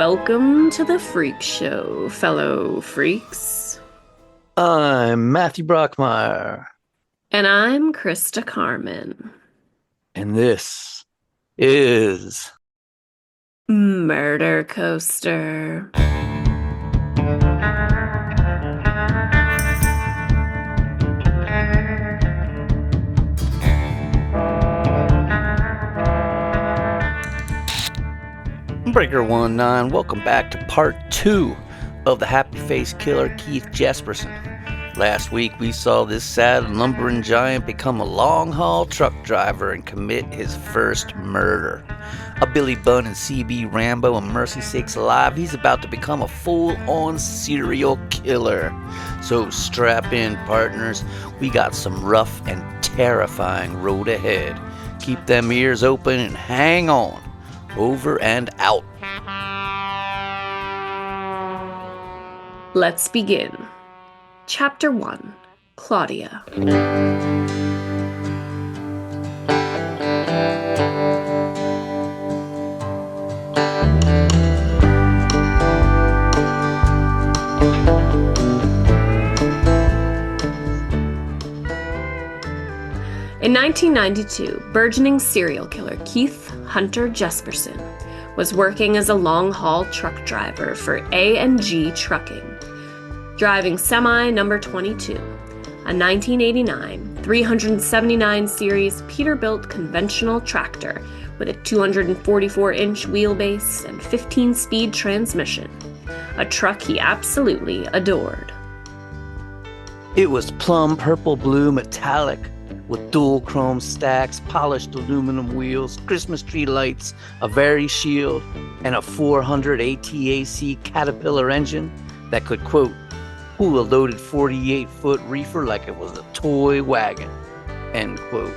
Welcome to the Freak Show, fellow freaks. I'm Matthew Brockmeyer. And I'm Christa Carmen. And this is Murder Coaster. Breaker 19. Welcome back to part 2 of the Happy Face Killer Keith Jesperson. Last week we saw this sad lumbering giant become a long-haul truck driver and commit his first murder. A Billy Bunn and CB Rambo and Mercy Sakes Alive, he's about to become a full-on serial killer. So strap in, partners. We got some rough and terrifying road ahead. Keep them ears open and hang on. Over and out. Let's begin. Chapter 1. Claudia. In 1992, burgeoning serial killer Keith Hunter Jesperson was working as a long-haul truck driver for A&G Trucking, driving semi number 22, a 1989 379 series Peterbilt conventional tractor with a 244-inch wheelbase and 15-speed transmission, a truck he absolutely adored. It was plum purple blue metallic, with dual chrome stacks, polished aluminum wheels, Christmas tree lights, a Very shield, and a 400 ATAC Caterpillar engine that could, quote, pull a loaded 48-foot reefer like it was a toy wagon, end quote.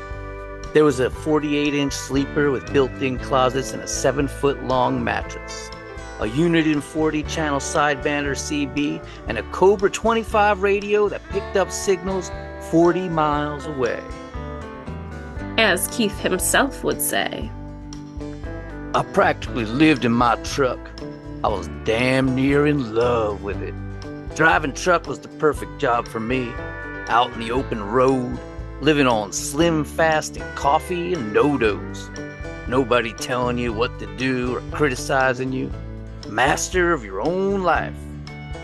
There was a 48-inch sleeper with built-in closets and a 7-foot-long mattress, a Unit 40-channel sidebander CB, and a Cobra 25 radio that picked up signals 40 miles away. As Keith himself would say, I practically lived in my truck. I was damn near in love with it. Driving truck was the perfect job for me. Out in the open road, living on slim fast and coffee and no-dos. Nobody telling you what to do or criticizing you. Master of your own life.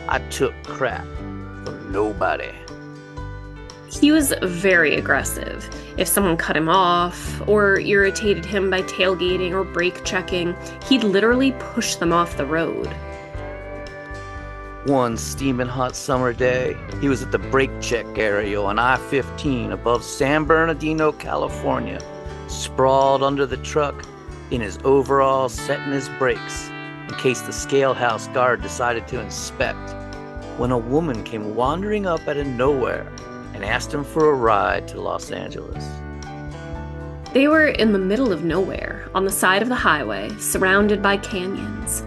I took crap from nobody. he was very aggressive. If someone cut him off or irritated him by tailgating or brake checking, he'd literally push them off the road. One steaming hot summer day, he was at the brake check area on I-15 above San Bernardino, California, sprawled under the truck in his overalls, setting his brakes in case the scale house guard decided to inspect, when a woman came wandering up out of nowhere and asked him for a ride to Los Angeles. They were in the middle of nowhere, on the side of the highway, surrounded by canyons.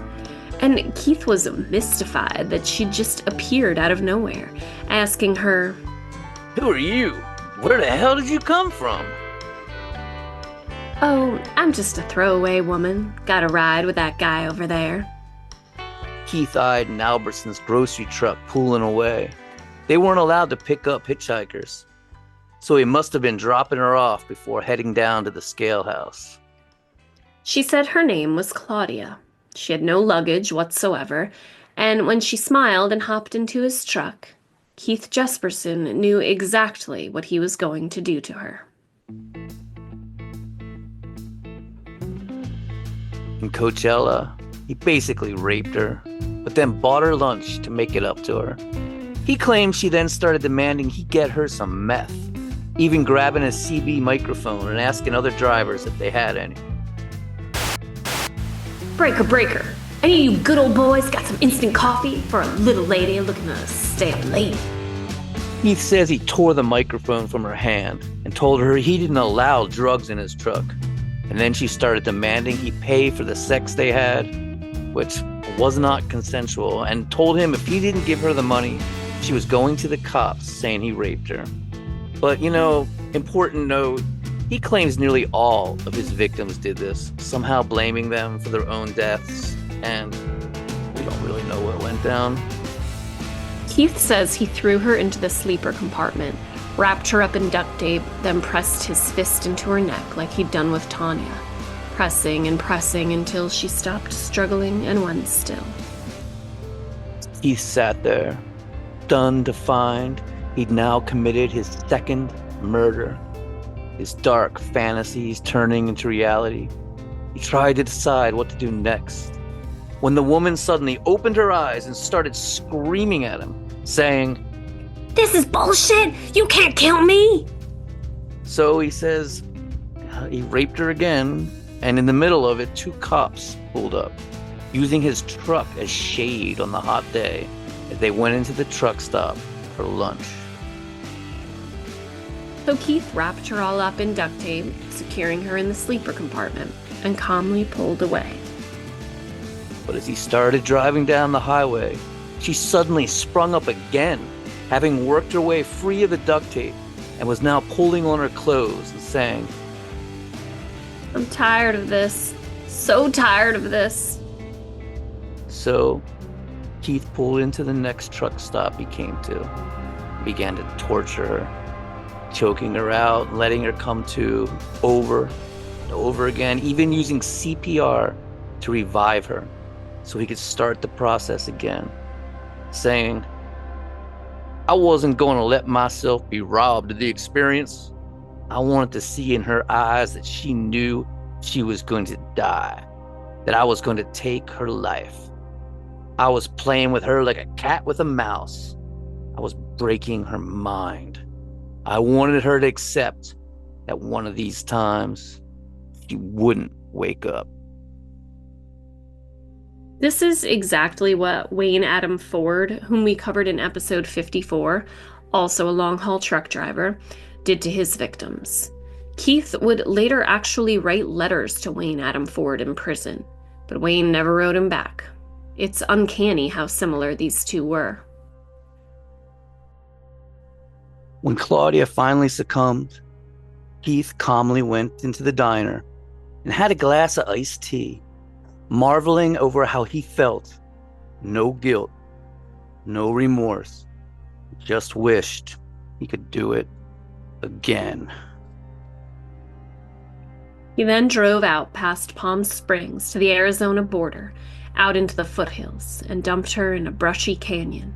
And Keith was mystified that she'd just appeared out of nowhere, asking her, "Who are you? Where the hell did you come from?" "Oh, I'm just a throwaway woman. Got a ride with that guy over there." Keith eyed an Albertson's grocery truck pulling away. They weren't allowed to pick up hitchhikers, so he must have been dropping her off before heading down to the scale house. She said her name was Claudia. She had no luggage whatsoever, and when she smiled and hopped into his truck, Keith Jesperson knew exactly what he was going to do to her. In Coachella, he basically raped her, but then bought her lunch to make it up to her. He claimed she then started demanding he get her some meth, even grabbing a CB microphone and asking other drivers if they had any. "Breaker, breaker. Any of you good old boys got some instant coffee for a little lady looking to stay up late?" Keith says he tore the microphone from her hand and told her he didn't allow drugs in his truck. And then she started demanding he pay for the sex they had, which was not consensual, and told him if he didn't give her the money, she was going to the cops saying he raped her. But, important note, he claims nearly all of his victims did this, somehow blaming them for their own deaths, and We don't really know what went down. Keith says he threw her into the sleeper compartment, wrapped her up in duct tape, then pressed his fist into her neck like he'd done with Tanya, pressing and pressing until she stopped struggling and went still. Keith sat there, stunned to find he'd now committed his second murder. His dark fantasies turning into reality. He tried to decide what to do next, when the woman suddenly opened her eyes and started screaming at him, saying, "This is bullshit! You can't kill me!" So he says he raped her again, and in the middle of it, 2 cops pulled up, using his truck as shade on the hot day as they went into the truck stop for lunch. So Keith wrapped her all up in duct tape, securing her in the sleeper compartment, and calmly pulled away. But as he started driving down the highway, she suddenly sprung up again, having worked her way free of the duct tape, and was now pulling on her clothes and saying, "I'm tired of this. So tired of this." So Keith pulled into the next truck stop he came to and began to torture her, choking her out and letting her come to over and over again, even using CPR to revive her so he could start the process again, saying, "I wasn't going to let myself be robbed of the experience. I wanted to see in her eyes that she knew she was going to die, that I was going to take her life. I was playing with her like a cat with a mouse. I was breaking her mind. I wanted her to accept that one of these times she wouldn't wake up." This is exactly what Wayne Adam Ford, whom we covered in episode 54, also a long-haul truck driver, did to his victims. Keith would later actually write letters to Wayne Adam Ford in prison, but Wayne never wrote him back. It's uncanny how similar these two were. When Claudia finally succumbed, Keith calmly went into the diner and had a glass of iced tea, marveling over how he felt. No guilt, no remorse, just wished he could do it again. He then drove out past Palm Springs to the Arizona border, out into the foothills, and dumped her in a brushy canyon,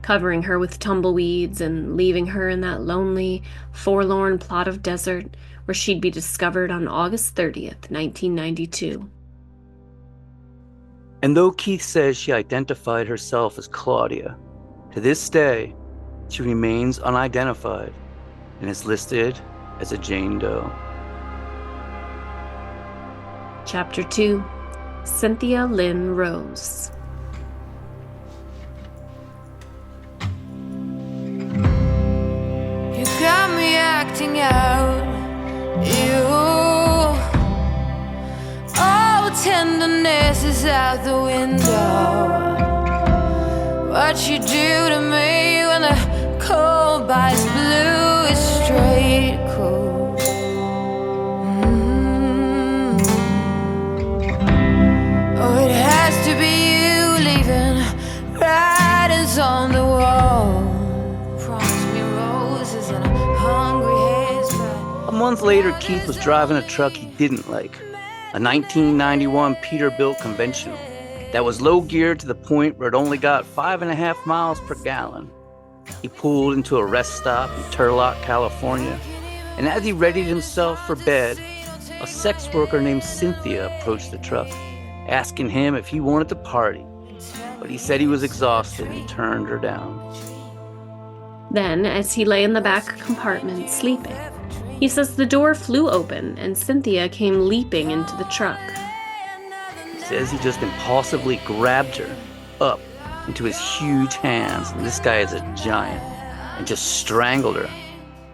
covering her with tumbleweeds and leaving her in that lonely, forlorn plot of desert where she'd be discovered on August 30th, 1992. And though Keith says she identified herself as Claudia, to this day, she remains unidentified and is listed as a Jane Doe. Chapter 2. Cynthia Lynn Rose. You got me acting out. All tenderness is out the window. What you do to me when the cold bites blue is straight cool. Oh, it has to be you leaving writings on the wall. Promise me roses and a hungry haze. A month later, Keith was driving a truck he didn't like, a 1991 Peterbilt conventional that was low geared to the point where it only got 5.5 miles per gallon. He pulled into a rest stop in Turlock, California, and as he readied himself for bed, a sex worker named Cynthia approached the truck, asking him if he wanted to party, but he said he was exhausted and turned her down. Then, as he lay in the back compartment sleeping, he says the door flew open and Cynthia came leaping into the truck. He says he just impulsively grabbed her up into his huge hands, and this guy is a giant, and just strangled her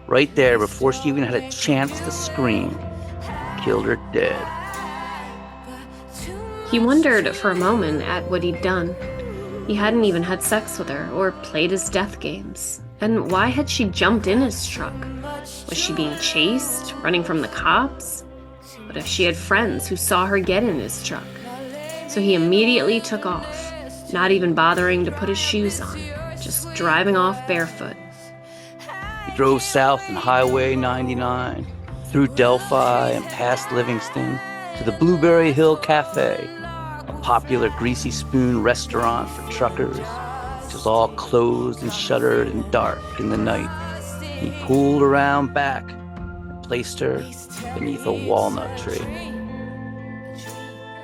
right there before she even had a chance to scream. Killed her dead. He wondered for a moment at what he'd done. He hadn't even had sex with her or played his death games. And why had she jumped in his truck? Was she being chased, running from the cops? What if she had friends who saw her get in his truck? So he immediately took off, not even bothering to put his shoes on, just driving off barefoot. He drove south on Highway 99, through Delphi and past Livingston, to the Blueberry Hill Cafe, a popular greasy spoon restaurant for truckers, which is all closed and shuttered and dark in the night. He pulled around back and placed her beneath a walnut tree.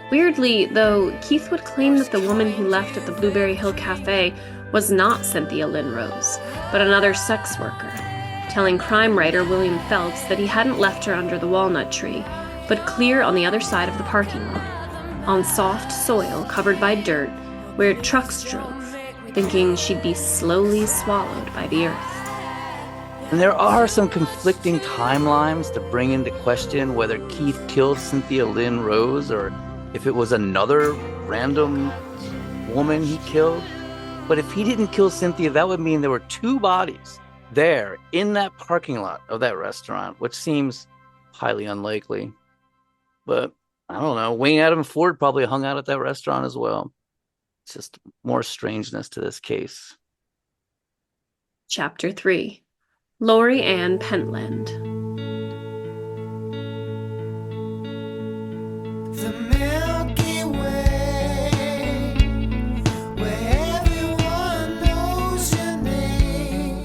Weirdly, though, Keith would claim that the woman he left at the Blueberry Hill Cafe was not Cynthia Lynn Rose, but another sex worker, telling crime writer William Phelps that he hadn't left her under the walnut tree, but clear on the other side of the parking lot, on soft soil covered by dirt where trucks drove, thinking she'd be slowly swallowed by the earth. And there are some conflicting timelines to bring into question whether Keith killed Cynthia Lynn Rose or if it was another random woman he killed. But if he didn't kill Cynthia, that would mean there were two bodies there in that parking lot of that restaurant, which seems highly unlikely. But I don't know. Wayne Adam Ford probably hung out at that restaurant as well. It's just more strangeness to this case. Chapter 3. Lori Ann Pentland. The Milky Way, where everyone knows your name.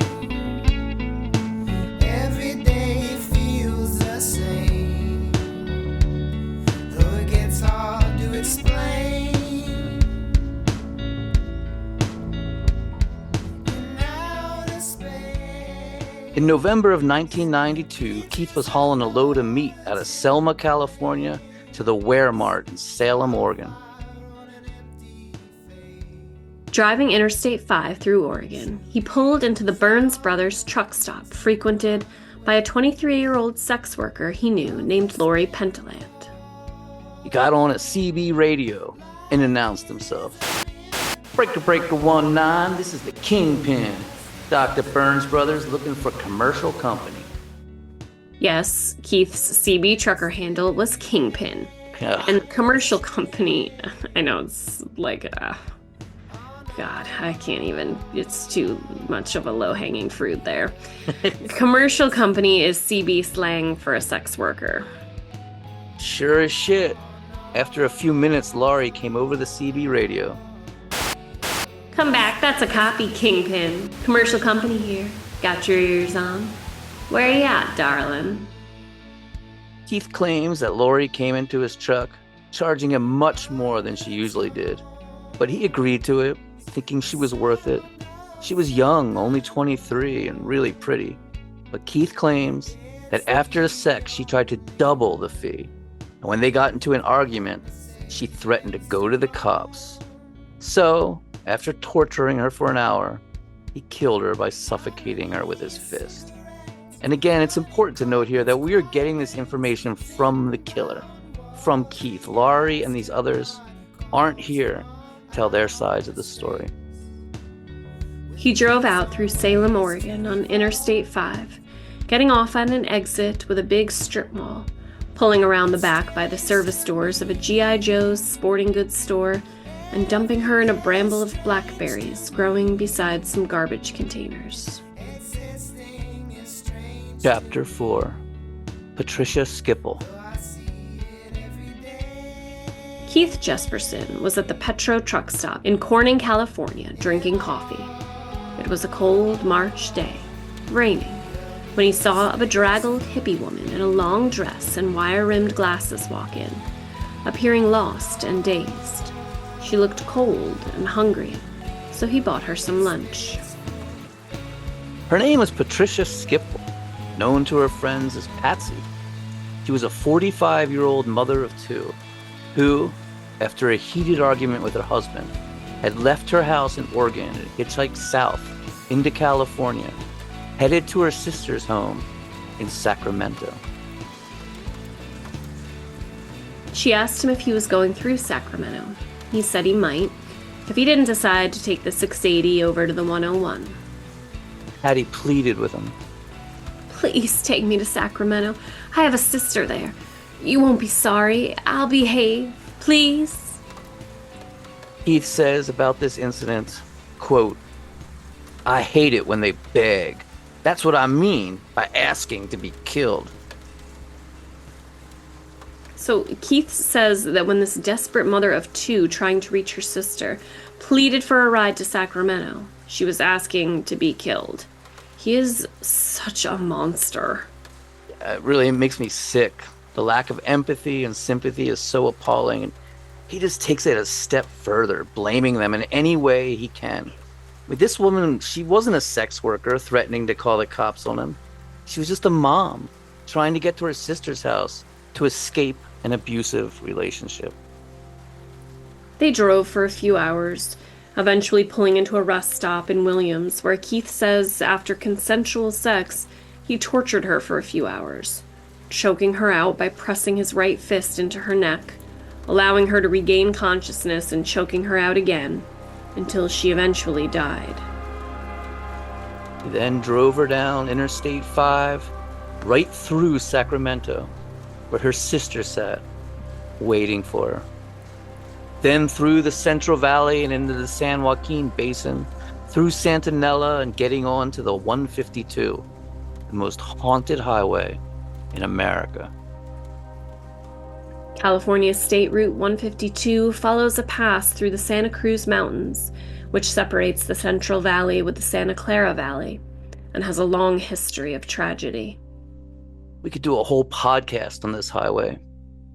Every day feels the same, though it gets hard to explain. In November of 1992, Keith was hauling a load of meat out of Selma, California, to the Ware Mart in Salem, Oregon. Driving Interstate 5 through Oregon, he pulled into the Burns Brothers truck stop frequented by a 23-year-old sex worker he knew named Lori Pentland. He got on at CB radio and announced himself. Breaker 19, this is the Kingpin. Dr. Burns Brothers looking for commercial company. Yes, Keith's CB trucker handle was Kingpin. Ugh. And commercial company, I know it's like, God, I can't even, it's too much of a low-hanging fruit there. Commercial company is CB slang for a sex worker. Sure as shit. After a few minutes, Laurie came over the CB radio. Come back, that's a copy, Kingpin. Commercial company here. Got your ears on? Where you at, darling? Keith claims that Lori came into his truck, charging him much more than she usually did. But he agreed to it, thinking she was worth it. She was young, only 23, and really pretty. But Keith claims that after sex, she tried to double the fee. And when they got into an argument, she threatened to go to the cops. So, after torturing her for an hour, he killed her by suffocating her with his fist. And again, it's important to note here that we are getting this information from the killer, from Keith. Laurie and these others aren't here to tell their sides of the story. He drove out through Salem, Oregon on Interstate 5, getting off at an exit with a big strip mall, pulling around the back by the service doors of a G.I. Joe's sporting goods store, and dumping her in a bramble of blackberries growing beside some garbage containers. Chapter 4. Patricia Skipple. Keith Jesperson was at the Petro truck stop in Corning, California, drinking coffee. It was a cold March day, raining, when he saw a bedraggled hippie woman in a long dress and wire-rimmed glasses walk in, appearing lost and dazed. She looked cold and hungry, so he bought her some lunch. Her name was Patricia Skipple, known to her friends as Patsy. She was a 45-year-old mother of two, who, after a heated argument with her husband, had left her house in Oregon and hitchhiked south into California, headed to her sister's home in Sacramento. She asked him if he was going through Sacramento. He said he might, if he didn't decide to take the 680 over to the 101. Patty pleaded with him. Please take me to Sacramento. I have a sister there. You won't be sorry. I'll behave. Please. Keith says about this incident, quote, "I hate it when they beg. That's what I mean by asking to be killed." So Keith says that when this desperate mother of two trying to reach her sister pleaded for a ride to Sacramento, she was asking to be killed. He is such a monster. It really makes me sick. The lack of empathy and sympathy is so appalling, and he just takes it a step further, blaming them in any way he can. I mean, this woman, she wasn't a sex worker threatening to call the cops on him. She was just a mom trying to get to her sister's house to escape an abusive relationship. They drove for a few hours, eventually pulling into a rest stop in Williams, where Keith says after consensual sex, he tortured her for a few hours, choking her out by pressing his right fist into her neck, allowing her to regain consciousness and choking her out again until she eventually died. He then drove her down Interstate 5, right through Sacramento, where her sister sat, waiting for her. Then through the Central Valley and into the San Joaquin Basin, through Santanella and getting on to the 152, the most haunted highway in America. California State Route 152 follows a pass through the Santa Cruz Mountains, which separates the Central Valley with the Santa Clara Valley, and has a long history of tragedy. We could do a whole podcast on this highway.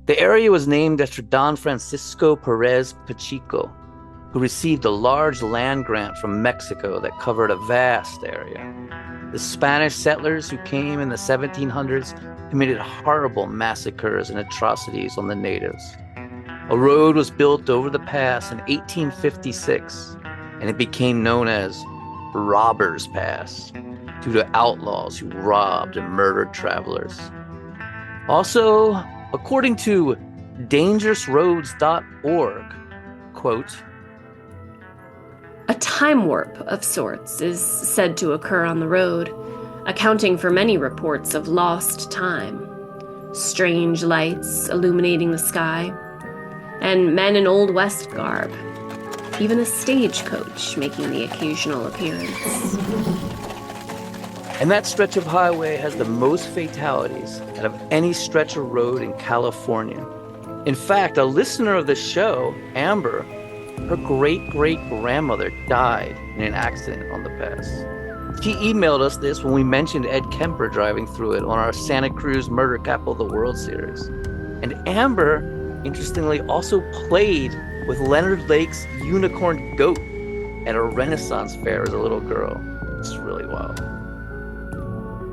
The area was named after Don Francisco Perez Pacheco, who received a large land grant from Mexico that covered a vast area. The Spanish settlers who came in the 1700s committed horrible massacres and atrocities on the natives. A road was built over the pass in 1856, and it became known as Robbers Pass due to outlaws who robbed and murdered travelers. Also, according to dangerousroads.org, quote, "A time warp of sorts is said to occur on the road, accounting for many reports of lost time, strange lights illuminating the sky, and men in Old West garb, even a stagecoach making the occasional appearance." And that stretch of highway has the most fatalities out of any stretch of road in California. In fact, a listener of the show, Amber, her great-great-grandmother died in an accident on the pass. She emailed us this when we mentioned Ed Kemper driving through it on our Santa Cruz Murder Capital of the World series. And Amber, interestingly, also played with Leonard Lake's unicorn goat at a Renaissance fair as a little girl. It's really wild.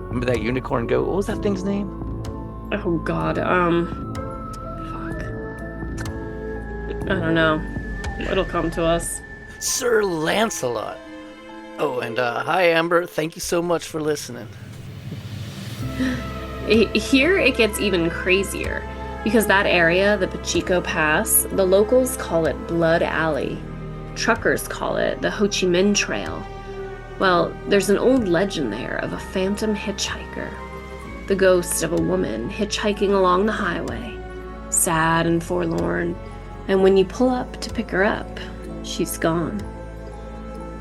Remember that unicorn goat? What was that thing's name? Oh god, fuck. I don't know. It'll come to us. Sir Lancelot. Oh, and hi Amber, thank you so much for listening. Here it gets even crazier, because that area, the Pacheco Pass, the locals call it Blood Alley. Truckers call it the Ho Chi Minh Trail. Well, there's an old legend there of a phantom hitchhiker, the ghost of a woman hitchhiking along the highway, sad and forlorn, and when you pull up to pick her up, she's gone.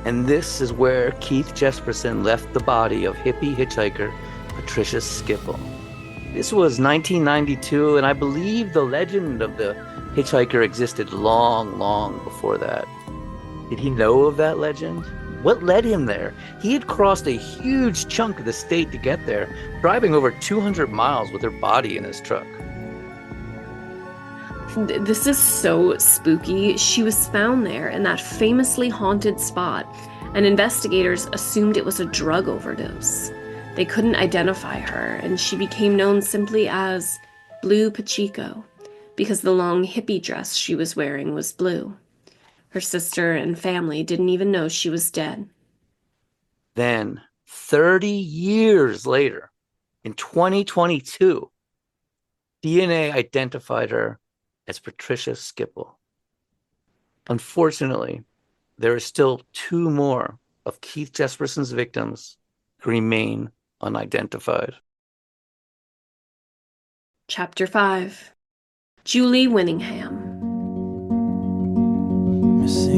And this is where Keith Jesperson left the body of hippie hitchhiker Patricia Skipple. This was 1992, and I believe the legend of the hitchhiker existed long, long before that. Did he know of that legend? What led him there? He had crossed a huge chunk of the state to get there, driving over 200 miles with her body in his truck. This is so spooky. She was found there in that famously haunted spot, and investigators assumed it was a drug overdose. They couldn't identify her, and she became known simply as Blue Pacheco, because the long hippie dress she was wearing was blue. Her sister and family didn't even know she was dead. Then, 30 years later, in 2022, DNA identified her as Patricia Skipple. Unfortunately, there are still 2 more of Keith Jesperson's victims who remain unidentified. Chapter 5. Julie Winningham. Missing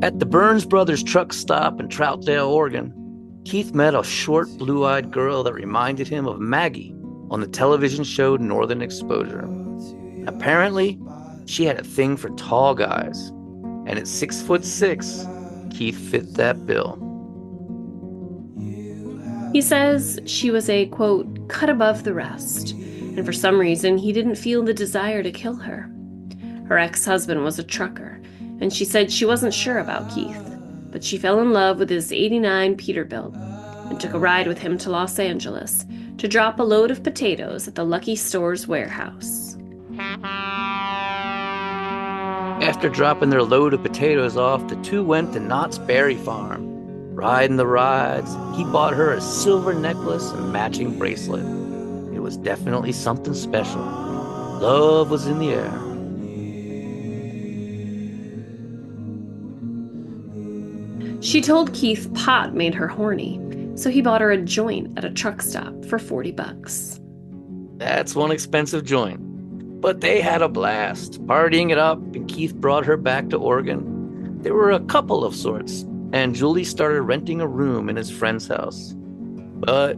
At the Burns Brothers truck stop in Troutdale, Oregon, Keith met a short, blue-eyed girl that reminded him of Maggie on the television show Northern Exposure. Apparently, she had a thing for tall guys, and at 6'6", Keith fit that bill. He says she was a, quote, cut above the rest, and for some reason he didn't feel the desire to kill her. Her ex-husband was a trucker, and she said she wasn't sure about Keith, but she fell in love with his '89 Peterbilt and took a ride with him to Los Angeles to drop a load of potatoes at the Lucky Store's warehouse. After dropping their load of potatoes off, the two went to Knott's Berry Farm. Riding the rides, he bought her a silver necklace and matching bracelet. It was definitely something special. Love was in the air. She told Keith pot made her horny, so he bought her a joint at a truck stop for $40. That's one expensive joint. But they had a blast, partying it up, and Keith brought her back to Oregon. There were a couple of sorts, and Julie started renting a room in his friend's house. But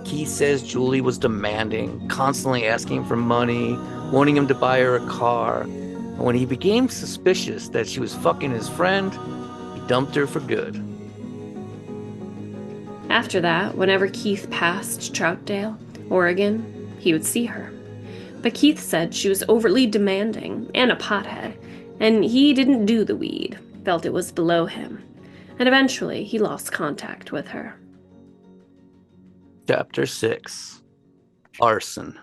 Keith says Julie was demanding, constantly asking for money, wanting him to buy her a car. And when he became suspicious that she was fucking his friend, he dumped her for good. After that, whenever Keith passed Troutdale, Oregon, he would see her. But Keith said she was overly demanding and a pothead, and he didn't do the weed, felt it was below him. And eventually, he lost contact with her. Chapter 6. Arson.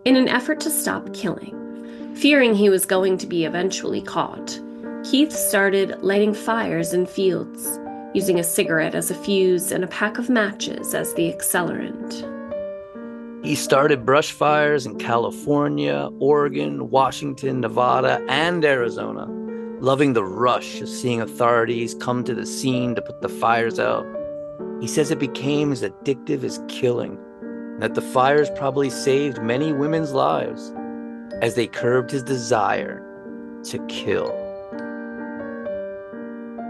In an effort to stop killing, fearing he was going to be eventually caught, Keith started lighting fires in fields, using a cigarette as a fuse and a pack of matches as the accelerant. He started brush fires in California, Oregon, Washington, Nevada, and Arizona, loving the rush of seeing authorities come to the scene to put the fires out. He says it became as addictive as killing, and that the fires probably saved many women's lives as they curbed his desire to kill.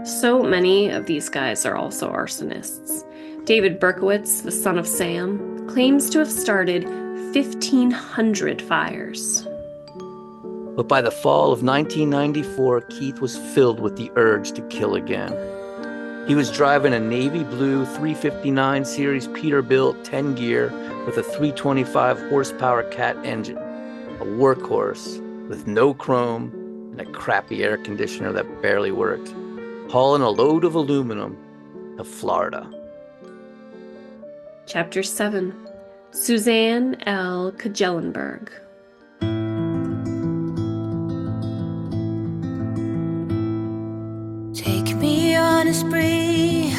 So many of these guys are also arsonists. David Berkowitz, the son of Sam, claims to have started 1,500 fires. But by the fall of 1994, Keith was filled with the urge to kill again. He was driving a navy blue 359 series Peterbilt 10 gear with a 325 horsepower Cat engine, a workhorse with no chrome and a crappy air conditioner that barely worked, hauling a load of aluminum to Florida. Chapter 7. Suzanne L. Kajelenberg. Take me on a spree.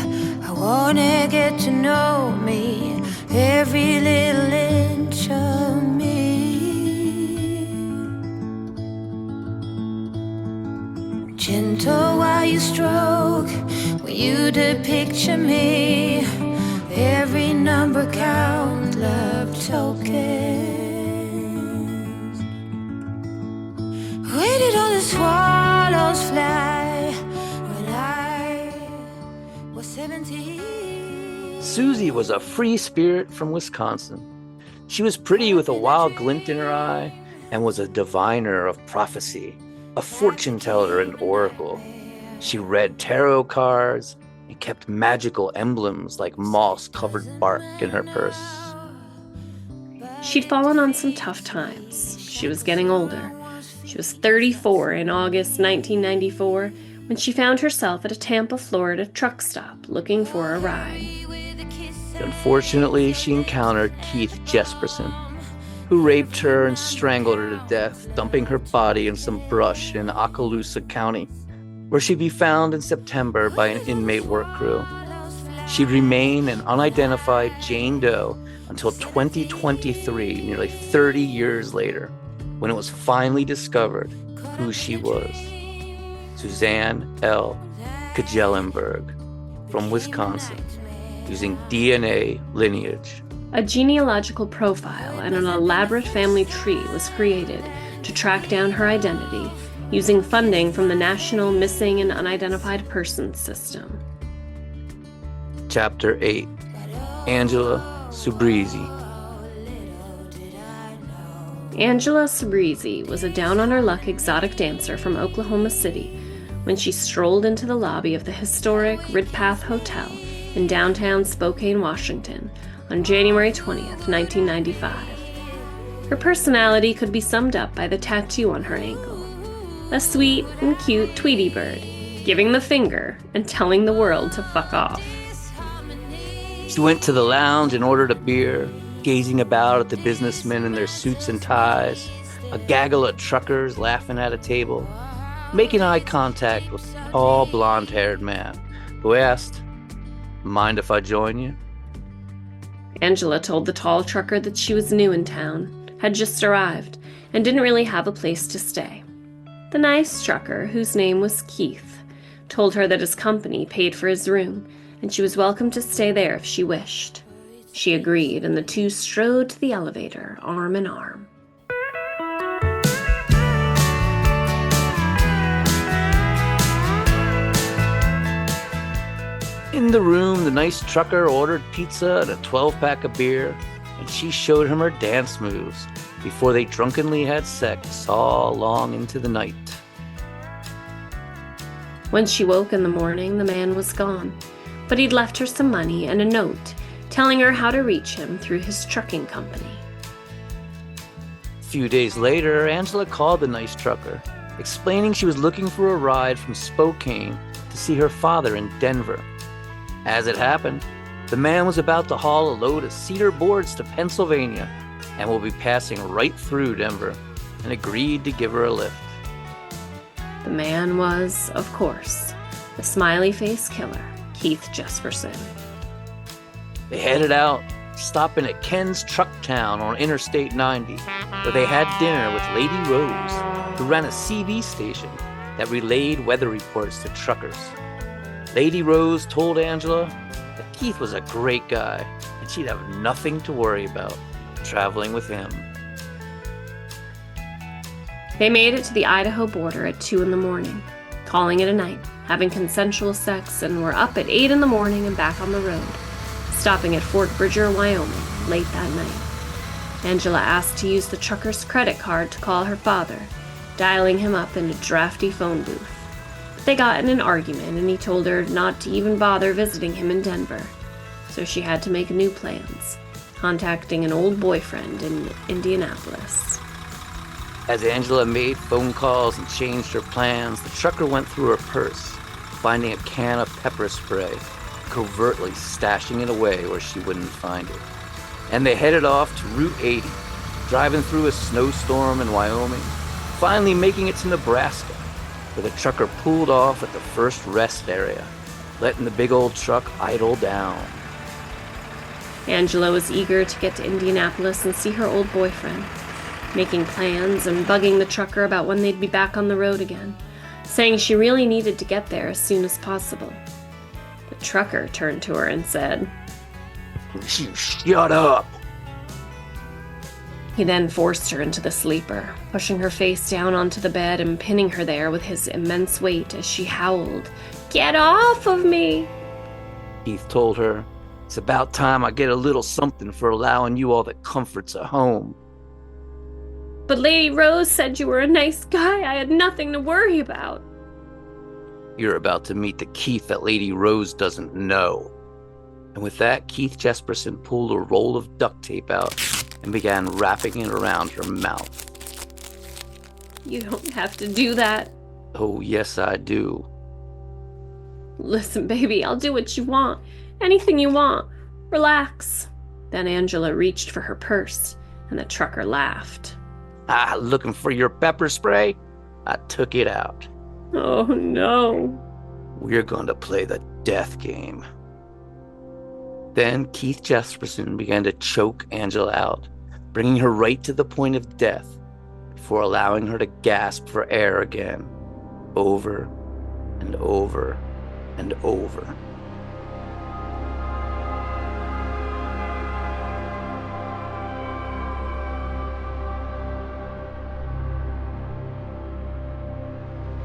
I wanna get to know me, every little inch of me. Gentle while you stroke, when you depicture me, every number count, love tokens. Where did all the swallows fly when I was 17? Susie was a free spirit from Wisconsin. She was pretty with a wild glint in her eye and was a diviner of prophecy, a fortune teller and oracle. She read tarot cards and kept magical emblems like moss-covered bark in her purse. She'd fallen on some tough times. She was getting older. She was 34 in August 1994 when she found herself at a Tampa, Florida truck stop looking for a ride. Unfortunately, she encountered Keith Jesperson, who raped her and strangled her to death, dumping her body in some brush in Okaloosa County, where she'd be found in September by an inmate work crew. She'd remain an unidentified Jane Doe until 2023, nearly 30 years later, when it was finally discovered who she was. Suzanne L. Kajelenberg from Wisconsin, using DNA lineage. A genealogical profile and an elaborate family tree was created to track down her identity using funding from the National Missing and Unidentified Persons System. Chapter 8. Angela Subrizi. Angela Subrizi was a down-on-her-luck exotic dancer from Oklahoma City when she strolled into the lobby of the historic Ridpath Hotel in downtown Spokane, Washington on January 20th, 1995. Her personality could be summed up by the tattoo on her ankle. A sweet and cute Tweety bird, giving the finger and telling the world to fuck off. She went to the lounge and ordered a beer, gazing about at the businessmen in their suits and ties, a gaggle of truckers laughing at a table, making eye contact with a tall, blonde-haired man who asked, "Mind if I join you?" Angela told the tall trucker that she was new in town, had just arrived, and didn't really have a place to stay. The nice trucker, whose name was Keith, told her that his company paid for his room, and she was welcome to stay there if she wished. She agreed, and the two strode to the elevator, arm in arm. In the room, the nice trucker ordered pizza and a 12-pack of beer, and she showed him her dance moves before they drunkenly had sex all long into the night. When she woke in the morning, the man was gone, but he'd left her some money and a note telling her how to reach him through his trucking company. A few days later, Angela called the nice trucker, explaining she was looking for a ride from Spokane to see her father in Denver. As it happened, the man was about to haul a load of cedar boards to Pennsylvania and will be passing right through Denver, and agreed to give her a lift. The man was, of course, the smiley-faced killer, Keith Jesperson. They headed out, stopping at Ken's Truck Town on Interstate 90, where they had dinner with Lady Rose, who ran a CV station that relayed weather reports to truckers. Lady Rose told Angela that Keith was a great guy, and she'd have nothing to worry about traveling with him. They made it to the Idaho border at 2 a.m, calling it a night, having consensual sex, and were up at 8 a.m. and back on the road, stopping at Fort Bridger, Wyoming, late that night. Angela asked to use the trucker's credit card to call her father, dialing him up in a drafty phone booth. But they got in an argument, and he told her not to even bother visiting him in Denver, so she had to make new plans, contacting an old boyfriend in Indianapolis. As Angela made phone calls and changed her plans, the trucker went through her purse, finding a can of pepper spray, covertly stashing it away where she wouldn't find it. And they headed off to Route 80, driving through a snowstorm in Wyoming, finally making it to Nebraska, where the trucker pulled off at the first rest area, letting the big old truck idle down. Angela was eager to get to Indianapolis and see her old boyfriend, making plans and bugging the trucker about when they'd be back on the road again, saying she really needed to get there as soon as possible. The trucker turned to her and said, "You shut up." He then forced her into the sleeper, pushing her face down onto the bed and pinning her there with his immense weight as she howled, "Get off of me!" Keith told her, "It's about time I get a little something for allowing you all the comforts of home." "But Lady Rose said you were a nice guy. I had nothing to worry about." "You're about to meet the Keith that Lady Rose doesn't know." And with that, Keith Jesperson pulled a roll of duct tape out and began wrapping it around her mouth. "You don't have to do that." "Oh, yes, I do." "Listen, baby, I'll do what you want. Anything you want. Relax." Then Angela reached for her purse, and the trucker laughed. Looking for your pepper spray? I took it out. "Oh, no." "We're going to play the death game." Then Keith Jesperson began to choke Angela out, bringing her right to the point of death before allowing her to gasp for air again, over and over and over.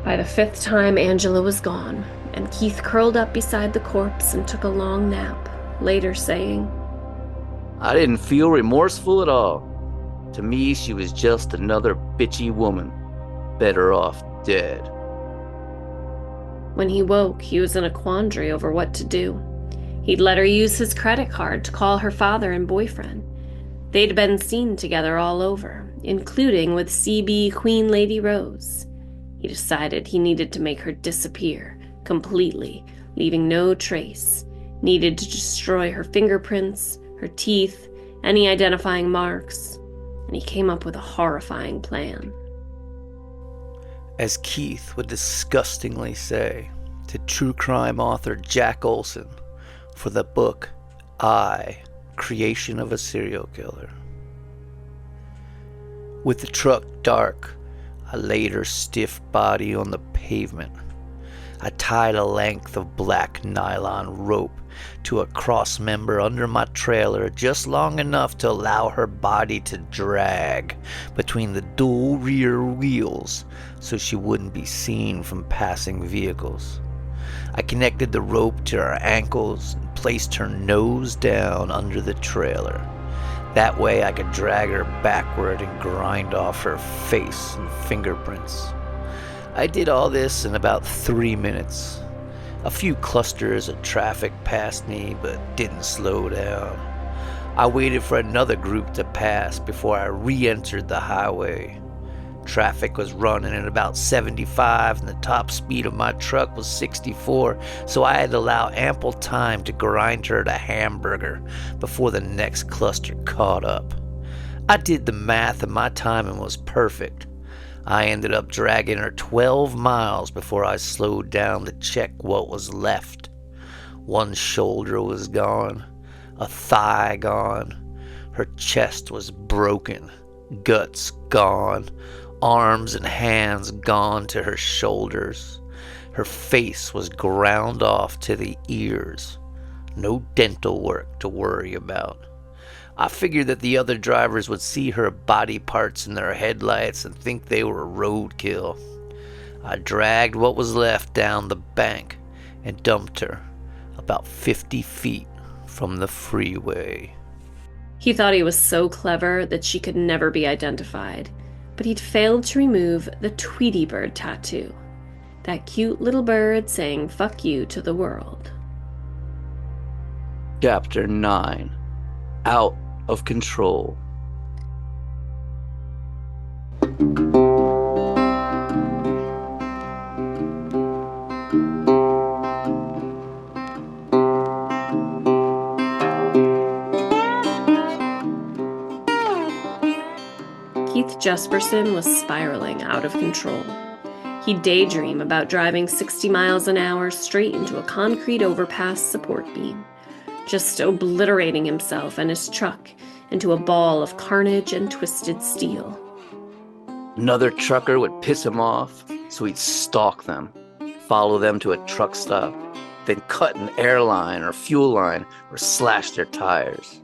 By the 5th time, Angela was gone, and Keith curled up beside the corpse and took a long nap, later saying, I didn't feel remorseful at all. To me, she was just another bitchy woman, better off dead. When he woke, he was in a quandary over what to do. He'd let her use his credit card to call her father and boyfriend. They'd been seen together all over, including with CB Queen Lady Rose. He decided he needed to make her disappear completely, leaving no trace. Needed to destroy her fingerprints, her teeth, any identifying marks, and he came up with a horrifying plan. As Keith would disgustingly say to true crime author Jack Olson for the book I, Creation of a Serial Killer. With the truck dark, I laid her stiff body on the pavement. I tied a length of black nylon rope to a cross member under my trailer just long enough to allow her body to drag between the dual rear wheels so she wouldn't be seen from passing vehicles. I connected the rope to her ankles and placed her nose down under the trailer. That way I could drag her backward and grind off her face and fingerprints. I did all this in about 3 minutes. A few clusters of traffic passed me, but didn't slow down. I waited for another group to pass before I re-entered the highway. Traffic was running at about 75 and the top speed of my truck was 64, so I had to allow ample time to grind her to hamburger before the next cluster caught up. I did the math and my timing was perfect. I ended up dragging her 12 miles before I slowed down to check what was left. One shoulder was gone, a thigh gone, her chest was broken, guts gone, arms and hands gone to her shoulders. Her face was ground off to the ears. No dental work to worry about. I figured that the other drivers would see her body parts in their headlights and think they were roadkill. I dragged what was left down the bank and dumped her about 50 feet from the freeway. He thought he was so clever that she could never be identified, but he'd failed to remove the Tweety Bird tattoo. That cute little bird saying fuck you to the world. Chapter 9. Out of Control. Keith Jesperson was spiraling out of control. He'd daydream about driving 60 miles an hour straight into a concrete overpass support beam, just obliterating himself and his truck into a ball of carnage and twisted steel. Another trucker would piss him off, so he'd stalk them, follow them to a truck stop, then cut an airline or fuel line or slash their tires.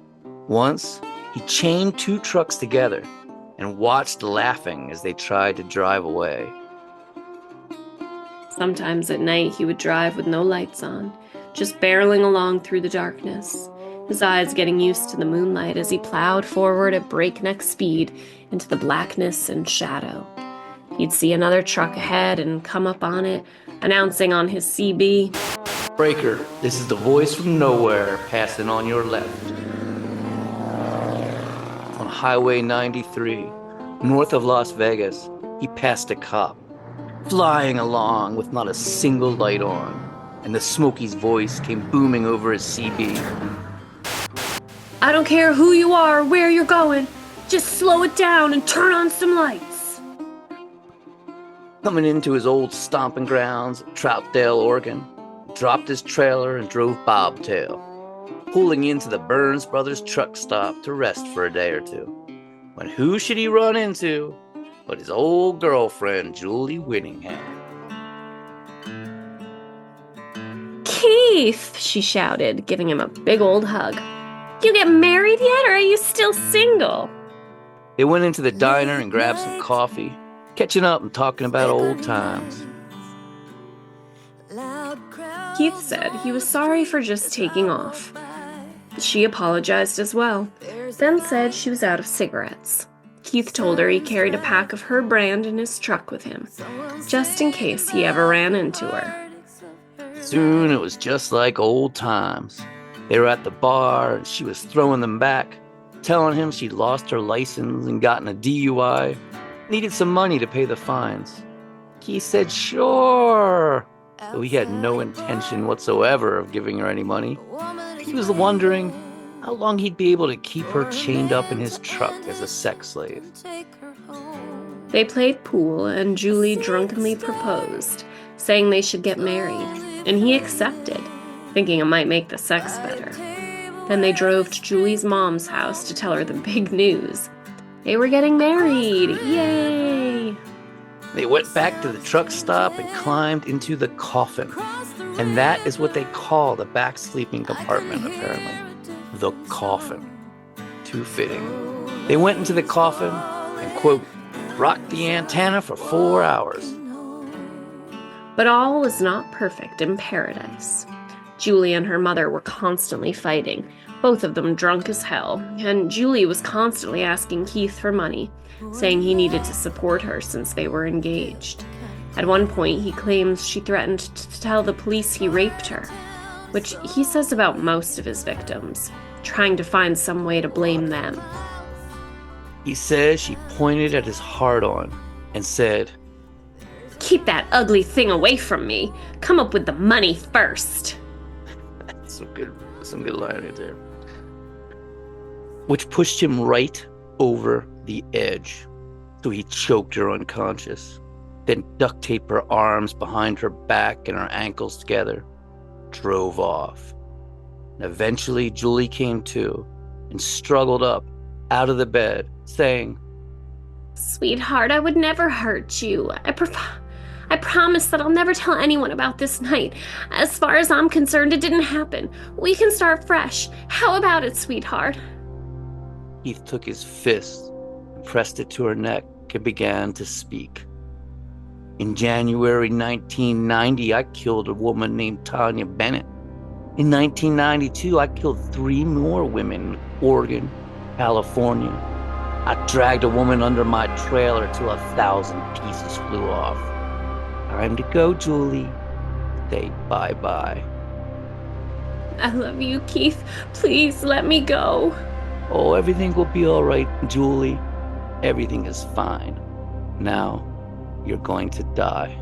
Once, he chained 2 trucks together and watched laughing as they tried to drive away. Sometimes at night he would drive with no lights on, just barreling along through the darkness, his eyes getting used to the moonlight as he plowed forward at breakneck speed into the blackness and shadow. He'd see another truck ahead and come up on it, announcing on his CB, "Breaker, this is the voice from nowhere passing on your left." On Highway 93, north of Las Vegas, he passed a cop, flying along with not a single light on, and the Smokey's voice came booming over his CB. "I don't care who you are or where you're going, just slow it down and turn on some lights." Coming into his old stomping grounds at Troutdale, Oregon, dropped his trailer and drove bobtail, pulling into the Burns Brothers truck stop to rest for a day or two. When who should he run into but his old girlfriend, Julie Whittingham. "Keith," she shouted, giving him a big old hug. "You get married yet, or are you still single?" They went into the diner and grabbed some coffee, catching up and talking about old times. Keith said he was sorry for just taking off. She apologized as well, then said she was out of cigarettes. Keith told her he carried a pack of her brand in his truck with him, just in case he ever ran into her. Soon it was just like old times. They were at the bar, and she was throwing them back, telling him she'd lost her license and gotten a DUI, needed some money to pay the fines. Keith said sure, though he had no intention whatsoever of giving her any money. He was wondering how long he'd be able to keep her chained up in his truck as a sex slave. They played pool, and Julie drunkenly proposed, saying they should get married, and he accepted, thinking it might make the sex better. Then they drove to Julie's mom's house to tell her the big news. They were getting married! Yay! They went back to the truck stop and climbed into the coffin. And that is what they call the back sleeping compartment, apparently. The coffin. Too fitting. They went into the coffin and, quote, rocked the antenna for 4 hours. But all was not perfect in paradise. Julie and her mother were constantly fighting, both of them drunk as hell, and Julie was constantly asking Keith for money, saying he needed to support her since they were engaged. At one point, he claims she threatened to tell the police he raped her, which he says about most of his victims, trying to find some way to blame them. He says she pointed at his hard-on and said, "Keep that ugly thing away from me. Come up with the money first." That's some good line right there. Which pushed him right over the edge. So he choked her unconscious, then duct taped her arms behind her back and her ankles together, drove off. And eventually Julie came to and struggled up out of the bed, saying, "Sweetheart, I would never hurt you. I promise that I'll never tell anyone about this night. As far as I'm concerned, it didn't happen. We can start fresh. How about it, sweetheart?" Keith took his fist and pressed it to her neck and began to speak. "In January 1990, I killed a woman named Tanya Bennett. In 1992, I killed 3 more women in Oregon, California. I dragged a woman under my trailer till 1,000 pieces flew off. Time to go, Julie. Say bye-bye." "I love you, Keith. Please let me go." "Oh, everything will be all right, Julie. Everything is fine. Now, you're going to die."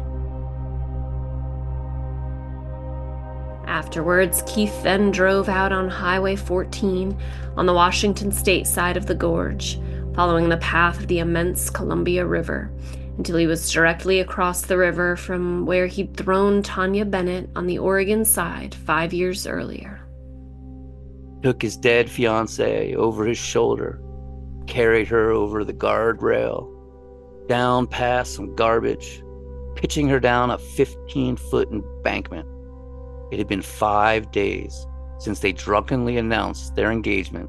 Afterwards, Keith then drove out on Highway 14 on the Washington state side of the gorge, following the path of the immense Columbia River, until he was directly across the river from where he'd thrown Tanya Bennett on the Oregon side 5 years earlier. Took his dead fiancée over his shoulder, carried her over the guardrail, down past some garbage, pitching her down a 15-foot embankment. It had been 5 days since they drunkenly announced their engagement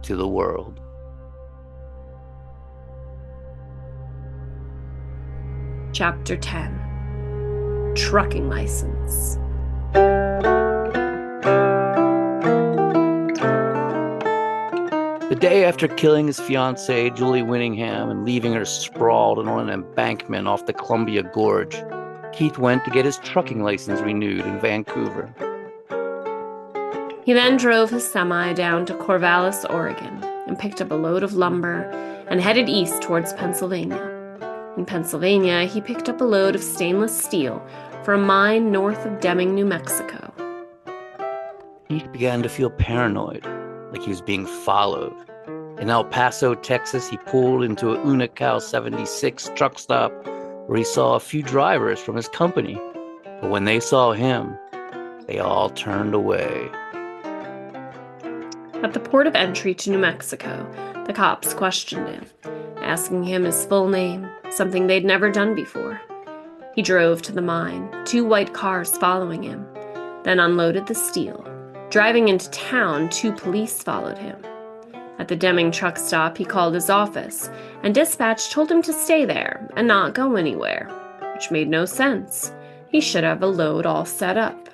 to the world. Chapter 10. Trucking License. The day after killing his fiancée, Julie Winningham, and leaving her sprawled on an embankment off the Columbia Gorge, Keith went to get his trucking license renewed in Vancouver. He then drove his semi down to Corvallis, Oregon, and picked up a load of lumber and headed east towards Pennsylvania. In Pennsylvania, he picked up a load of stainless steel for a mine north of Deming, New Mexico. Keith began to feel paranoid, like he was being followed. In El Paso, Texas, he pulled into a Unocal 76 truck stop where he saw a few drivers from his company. But when they saw him, they all turned away. At the port of entry to New Mexico, the cops questioned him, asking him his full name, something they'd never done before. He drove to the mine, 2 white cars following him, then unloaded the steel. Driving into town, 2 police followed him. At the Deming truck stop, he called his office, and dispatch told him to stay there and not go anywhere, which made no sense. He should have a load all set up.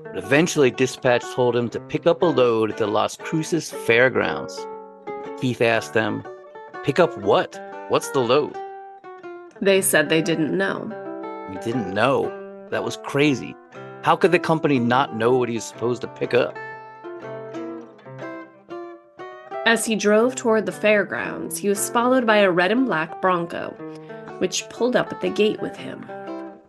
But eventually, dispatch told him to pick up a load at the Las Cruces Fairgrounds. Keith asked them, "Pick up what? What's the load?" They said they didn't know. We didn't know. That was crazy. How could the company not know what he's supposed to pick up? As he drove toward the fairgrounds, he was followed by a red and black Bronco, which pulled up at the gate with him.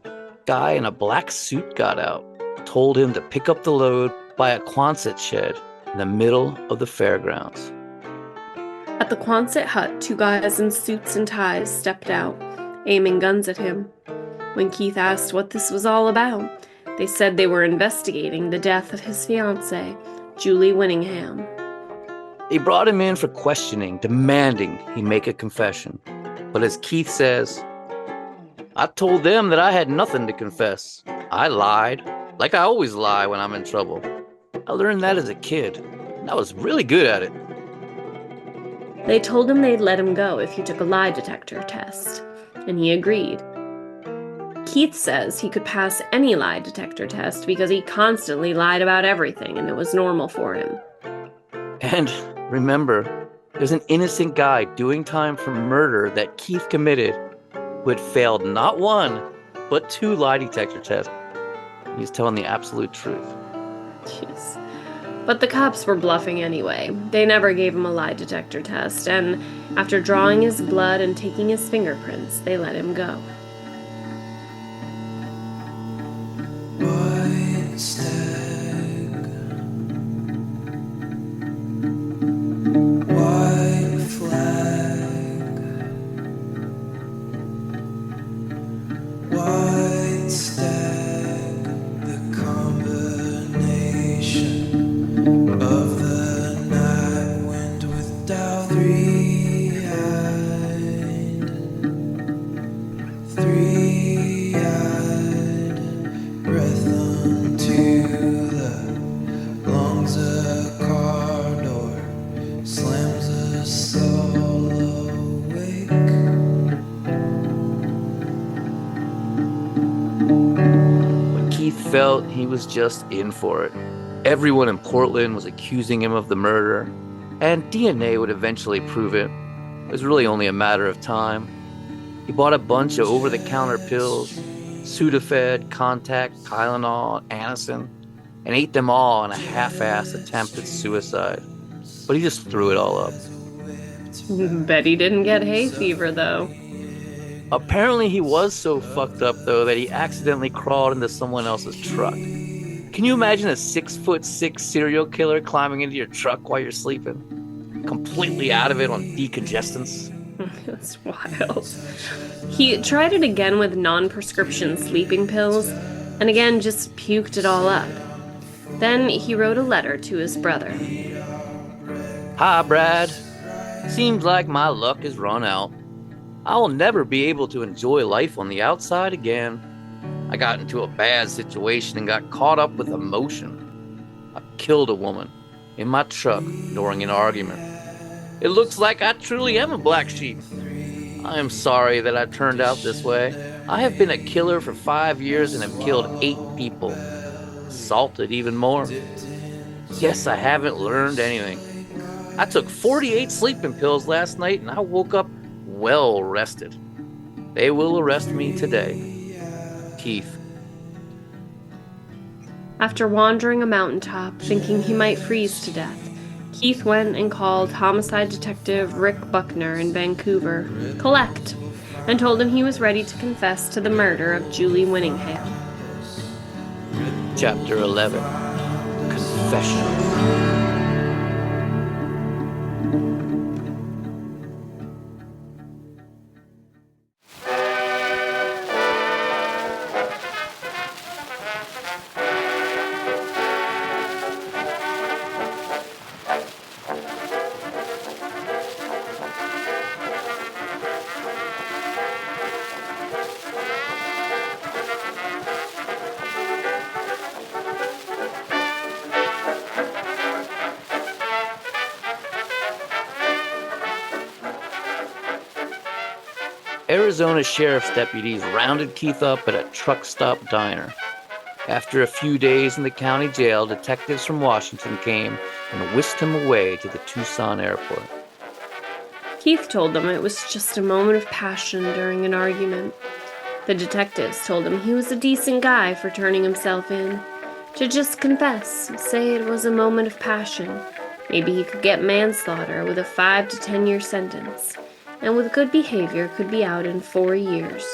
A guy in a black suit got out, told him to pick up the load by a Quonset shed in the middle of the fairgrounds. At the Quonset hut, 2 guys in suits and ties stepped out, aiming guns at him. When Keith asked what this was all about, they said they were investigating the death of his fiancée, Julie Winningham. They brought him in for questioning, demanding he make a confession. But as Keith says, "I told them that I had nothing to confess. I lied, like I always lie when I'm in trouble. I learned that as a kid, and I was really good at it." They told him they'd let him go if he took a lie detector test, and he agreed. Keith says he could pass any lie detector test because he constantly lied about everything and it was normal for him. And remember, there's an innocent guy doing time for murder that Keith committed who had failed not 1, but 2 lie detector tests. He's telling the absolute truth. Jeez. But the cops were bluffing anyway. They never gave him a lie detector test, and after drawing his blood and taking his fingerprints, they let him go. White stag, white flag, white stag, the combination of the night wind with Dow three-eyed, breath unto the lungs, a car door slams us all awake. When Keith felt he was just in for it, everyone in Portland was accusing him of the murder, and DNA would eventually prove it. It was really only a matter of time. He bought a bunch of over-the-counter pills, Sudafed, Contact, Tylenol, ASIN, and ate them all in a half-assed attempt at suicide. But he just threw it all up. Bet he didn't get hay fever, though. Apparently he was so fucked up, though, that he accidentally crawled into someone else's truck. Can you imagine a 6'6" serial killer climbing into your truck while you're sleeping? Completely out of it on decongestants? That's wild. He tried it again with non-prescription sleeping pills, and again just puked it all up. Then he wrote a letter to his brother. "Hi, Brad. Seems like my luck has run out. I will never be able to enjoy life on the outside again. I got into a bad situation and got caught up with emotion. I killed a woman in my truck during an argument. It looks like I truly am a black sheep. I am sorry that I turned out this way. I have been a killer for 5 years and have killed 8 people. Assaulted even more. Guess I haven't learned anything. I took 48 sleeping pills last night and I woke up well rested. They will arrest me today. Keith." After wandering a mountaintop, thinking he might freeze to death, Keith went and called homicide detective Rick Buckner in Vancouver, collect, and told him he was ready to confess to the murder of Julie Winningham. Chapter 11. Confession. Arizona sheriff's deputies rounded Keith up at a truck stop diner. After a few days in the county jail, detectives from Washington came and whisked him away to the Tucson airport. Keith told them it was just a moment of passion during an argument. The detectives told him he was a decent guy for turning himself in. To just confess, say it was a moment of passion. Maybe he could get manslaughter with a 5 to 10 year sentence, and with good behavior could be out in 4 years.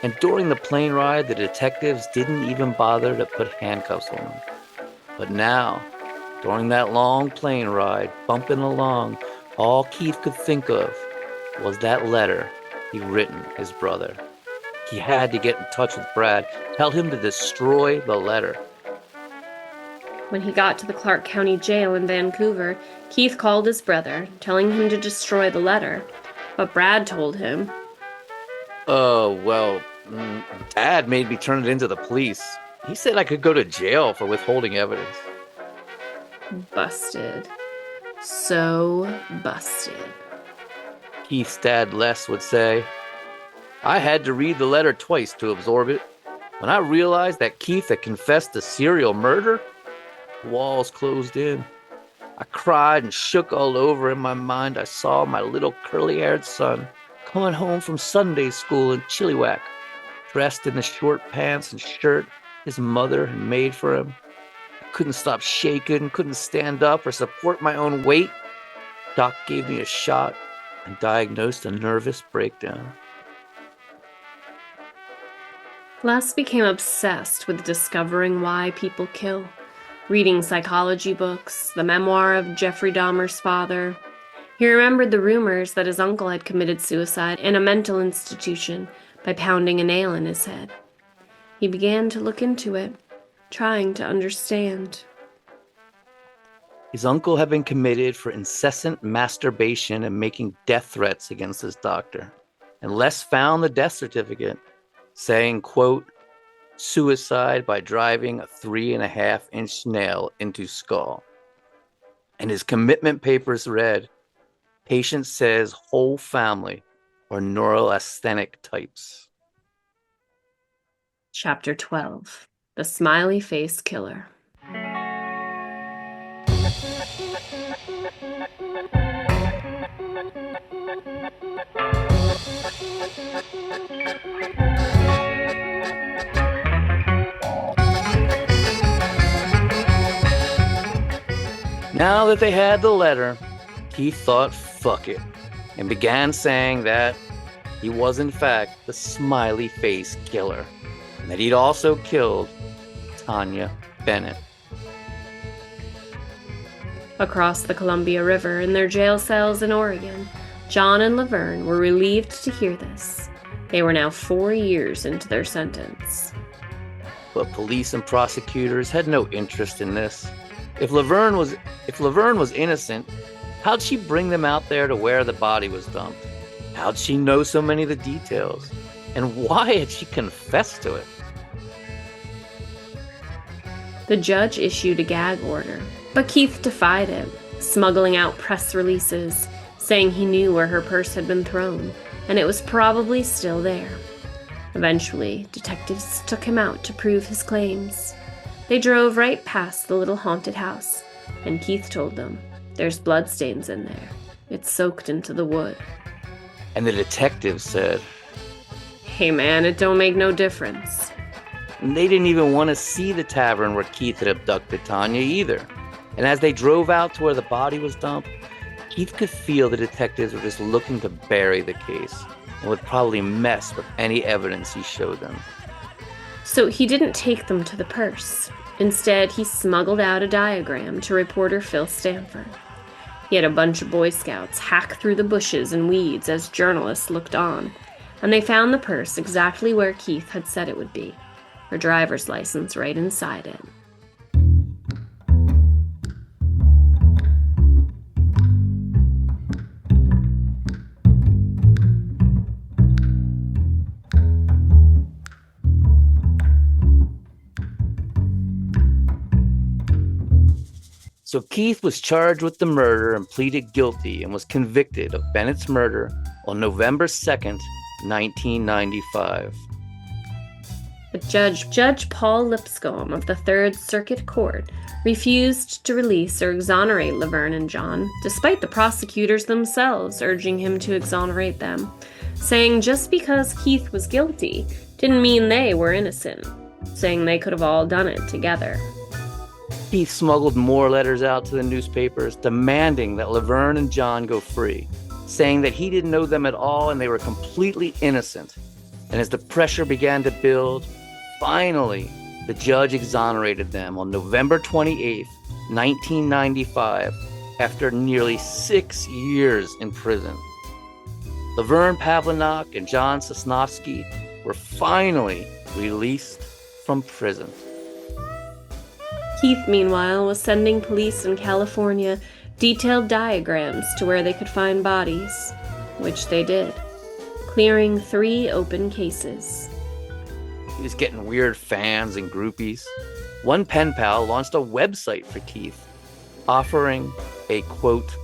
And during the plane ride, the detectives didn't even bother to put handcuffs on him. But now, during that long plane ride, bumping along, all Keith could think of was that letter he'd written his brother. He had to get in touch with Brad, tell him to destroy the letter. When he got to the Clark County Jail in Vancouver, Keith called his brother, telling him to destroy the letter. But Brad told him, Dad made me turn it into the police. He said I could go to jail for withholding evidence. Busted. So busted. Keith's dad, Les, would say, I had to read the letter twice to absorb it. When I realized that Keith had confessed to serial murder, the walls closed in. I cried and shook all over. In my mind, I saw my little curly-haired son coming home from Sunday school in Chilliwack, dressed in the short pants and shirt his mother had made for him. I couldn't stop shaking, couldn't stand up or support my own weight. Doc gave me a shot and diagnosed a nervous breakdown. Les became obsessed with discovering why people kill, reading psychology books, the memoir of Jeffrey Dahmer's father. He remembered the rumors that his uncle had committed suicide in a mental institution by pounding a nail in his head. He began to look into it, trying to understand. His uncle had been committed for incessant masturbation and making death threats against his doctor. And Les found the death certificate saying, quote, suicide by driving a 3.5-inch nail into skull. And his commitment papers read, patient says whole family or neurasthenic types. Chapter 12. The Smiley Face Killer. Now that they had the letter, Keith thought, fuck it, and began saying that he was in fact the Smiley Face Killer, and that he'd also killed Tanya Bennett. Across the Columbia River in their jail cells in Oregon, John and Laverne were relieved to hear this. They were now 4 years into their sentence. But police and prosecutors had no interest in this. If Laverne was innocent, how'd she bring them out there to where the body was dumped? How'd she know so many of the details? And why had she confessed to it? The judge issued a gag order, but Keith defied it, smuggling out press releases, saying he knew where her purse had been thrown, and it was probably still there. Eventually, detectives took him out to prove his claims. They drove right past the little haunted house, and Keith told them, there's bloodstains in there. It's soaked into the wood. And the detectives said, hey man, it don't make no difference. And they didn't even want to see the tavern where Keith had abducted Tanya either. And as they drove out to where the body was dumped, Keith could feel the detectives were just looking to bury the case and would probably mess with any evidence he showed them. So he didn't take them to the purse. Instead, he smuggled out a diagram to reporter Phil Stanford. He had a bunch of Boy Scouts hack through the bushes and weeds as journalists looked on, and they found the purse exactly where Keith had said it would be, her driver's license right inside it. So Keith was charged with the murder and pleaded guilty and was convicted of Bennett's murder, on November 2nd, 1995. But Judge Paul Lipscomb of the Third Circuit Court refused to release or exonerate Laverne and John, despite the prosecutors themselves urging him to exonerate them, saying just because Keith was guilty didn't mean they were innocent, saying they could have all done it together. Keith smuggled more letters out to the newspapers demanding that Laverne and John go free, saying that he didn't know them at all and they were completely innocent. And as the pressure began to build, finally, the judge exonerated them on November 28th, 1995, after nearly 6 years in prison. Laverne Pavlinac and John Sosnovsky were finally released from prison. Keith, meanwhile, was sending police in California detailed diagrams to where they could find bodies, which they did, clearing 3 open cases. He was getting weird fans and groupies. One pen pal launched a website for Keith, offering a, quote,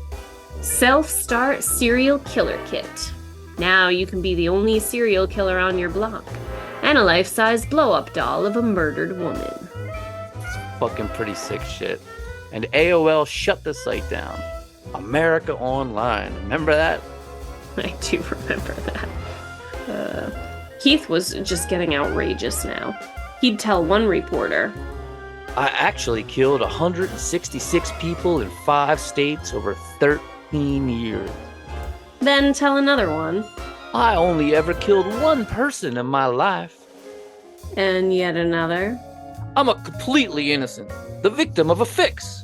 self-start serial killer kit. Now you can be the only serial killer on your block, and a life-size blow-up doll of a murdered woman. Fucking pretty sick shit. And AOL shut the site down. America Online, remember that? I do remember that. Keith was just getting outrageous now. He'd tell one reporter, I actually killed 166 people in 5 states over 13 years. Then tell another one, I only ever killed 1 person in my life. and yet another, I'm a completely innocent, the victim of a fix.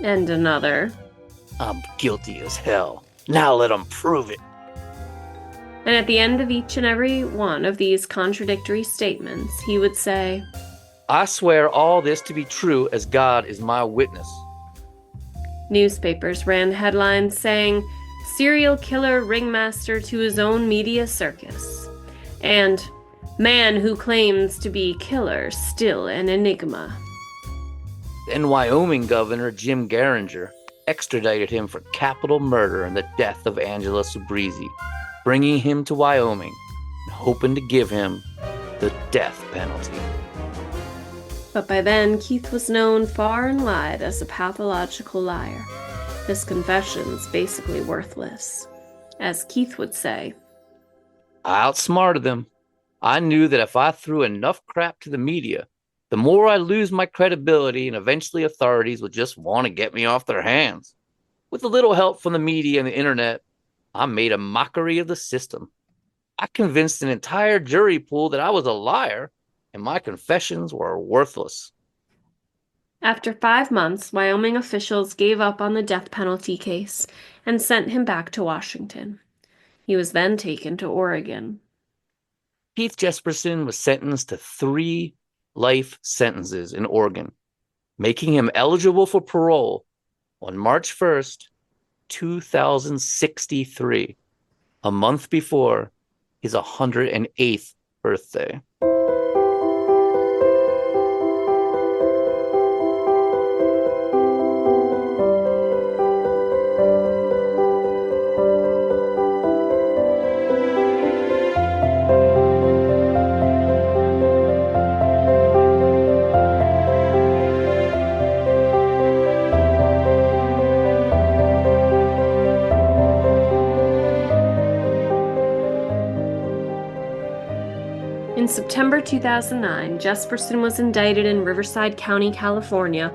and another. I'm guilty as hell. Now let them prove it. And at the end of each and every one of these contradictory statements, he would say, I swear all this to be true as God is my witness. Newspapers ran headlines saying, serial killer ringmaster to his own media circus, and man who claims to be killer still an enigma. Then Wyoming Governor Jim Geringer extradited him for capital murder and the death of Angela Subrizi, bringing him to Wyoming and hoping to give him the death penalty. But by then, Keith was known far and wide as a pathological liar. His confessions basically worthless. As Keith would say, I outsmarted them. I knew that if I threw enough crap to the media, the more I lose my credibility and eventually authorities would just want to get me off their hands. With a little help from the media and the internet, I made a mockery of the system. I convinced an entire jury pool that I was a liar and my confessions were worthless. after 5 months, Wyoming officials gave up on the death penalty case and sent him back to Washington. He was then taken to Oregon. Keith Jesperson was sentenced to 3 life sentences in Oregon, making him eligible for parole on March 1st, 2063, a month before his 108th birthday. In September 2009, Jesperson was indicted in Riverside County, California,